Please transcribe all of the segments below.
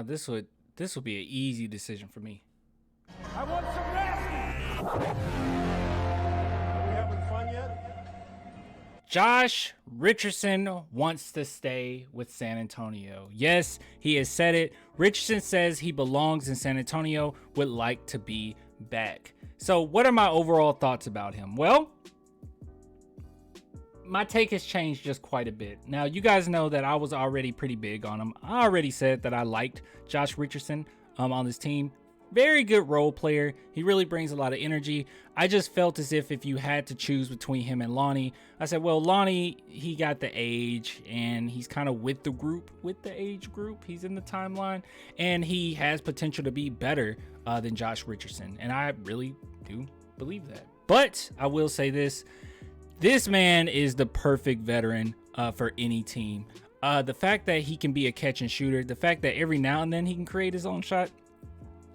This would be an easy decision for me. I want some nasty. Are we having fun yet? Josh Richardson wants to stay with San Antonio. Yes, he has said it. Richardson says he belongs in San Antonio, would like to be back. So what are my overall thoughts about him? Well, my take has changed just quite a bit. Now, you guys know that I was already pretty big on him. I already said that I liked Josh Richardson on this team. Very good role player. He really brings a lot of energy. I just felt as if you had to choose between him and Lonnie, I said, well, Lonnie, he got the age and he's kind of with the group, with the age group. He's in the timeline and he has potential to be better than Josh Richardson. And I really do believe that. But I will say this man is the perfect veteran for any team. The fact that he can be a catch and shooter, the fact that every now and then he can create his own shot,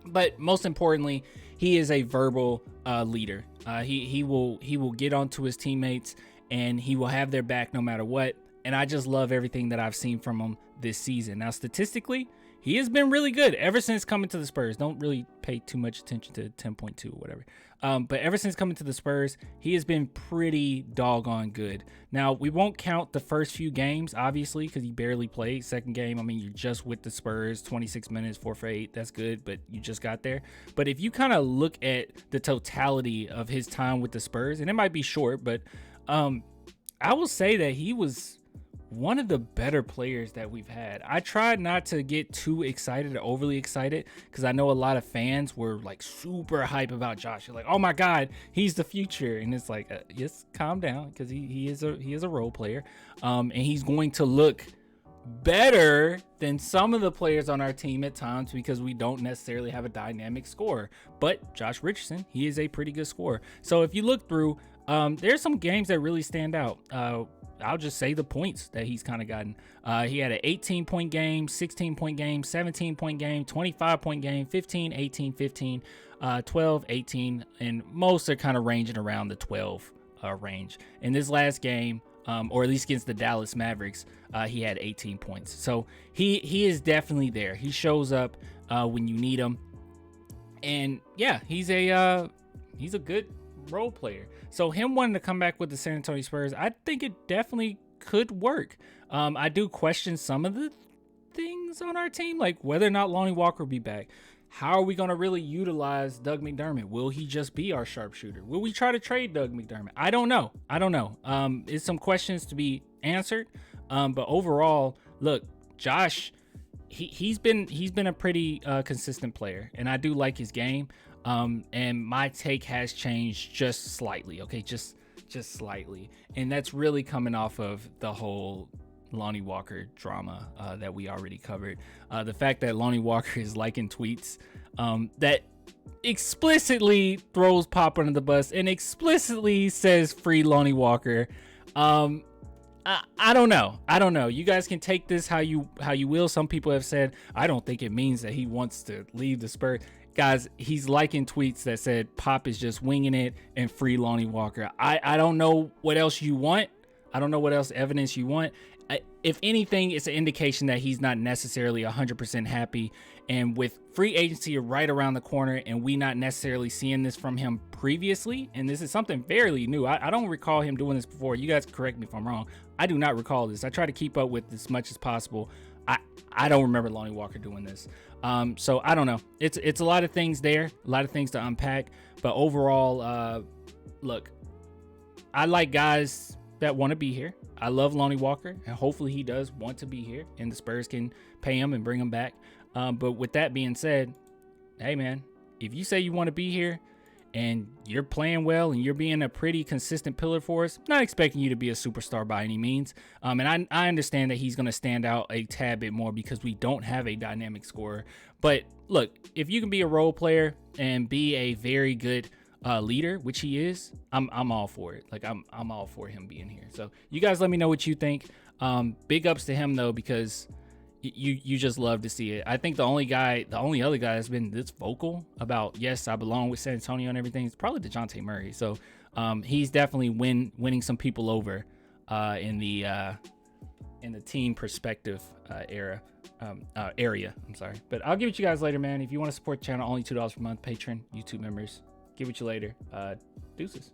but most importantly, he is a verbal leader. He will get onto his teammates and he will have their back no matter what. And I just love everything that I've seen from him this season. Now, statistically, he has been really good ever since coming to the Spurs. Don't really pay too much attention to 10.2 or whatever. But ever since coming to the Spurs, he has been pretty doggone good. Now, we won't count the first few games, obviously, because he barely played. Second game, I mean, you're just with the Spurs, 26 minutes, 4 for 8. That's good, but you just got there. But if you kind of look at the totality of his time with the Spurs, and it might be short, but I will say that he was one of the better players that we've had. I tried not to get too excited or overly excited because I know a lot of fans were like super hype about Josh. You're like, oh my God, he's the future. And it's like, just calm down, because he is a role player. And he's going to look better than some of the players on our team at times because we don't necessarily have a dynamic scorer. But Josh Richardson, he is a pretty good scorer. So if you look through, there's some games that really stand out. I'll just say the points that he's kind of gotten. He had an 18-point game, 16-point game, 17-point game, 25-point game, 15, 18, 15, 12, 18, and most are kind of ranging around the 12 range. In this last game, or at least against the Dallas Mavericks, he had 18 points. So he is definitely there. He shows up when you need him. And yeah, he's a good role player. So him wanting to come back with the San Antonio Spurs, I think it definitely could work. I do question some of the things on our team, like whether or not Lonnie Walker will be back. How are we going to really utilize Doug McDermott? Will he just be our sharpshooter? Will we try to trade Doug McDermott? I don't know. It's some questions to be answered. But overall, look, Josh, he's been a pretty consistent player, and I do like his game. And my take has changed just slightly. Okay, just slightly, and that's really coming off of the whole Lonnie Walker drama that we already covered. The fact that Lonnie Walker is liking tweets that explicitly throws Pop under the bus and explicitly says free Lonnie Walker. I don't know. You guys can take this how you will. Some people have said, I don't think it means that he wants to leave the Spurs. Guys, he's liking tweets that said Pop is just winging it and free Lonnie Walker. I don't know what else you want. I don't know what else evidence you want. If anything, it's an indication that he's not necessarily 100% happy. And with free agency right around the corner and we not necessarily seeing this from him previously, and this is something fairly new. I don't recall him doing this before. You guys correct me if I'm wrong. I do not recall this. I try to keep up with as much as possible. I don't remember Lonnie Walker doing this. So I don't know. It's a lot of things there, a lot of things to unpack. But overall, look, I like guys that want to be here. I love Lonnie Walker, and hopefully he does want to be here, and the Spurs can pay him and bring him back. But with that being said, hey man, if you say you want to be here and you're playing well and you're being a pretty consistent pillar for us, not expecting you to be a superstar by any means. And I understand that he's going to stand out a tad bit more because we don't have a dynamic scorer. But look, if you can be a role player and be a very good leader, which he is, I'm all for it. Like I'm all for him being here. So you guys let me know what you think. Big ups to him though, because you just love to see it. I think the only other guy that's been this vocal about, yes, I belong with San Antonio and everything, is probably DeJounte Murray. So he's definitely winning some people over in in the team perspective area. I'm sorry, but I'll give it to you guys later, man. If you want to support the channel, only $2 per month. Patreon, YouTube members. Give it to you later. Deuces.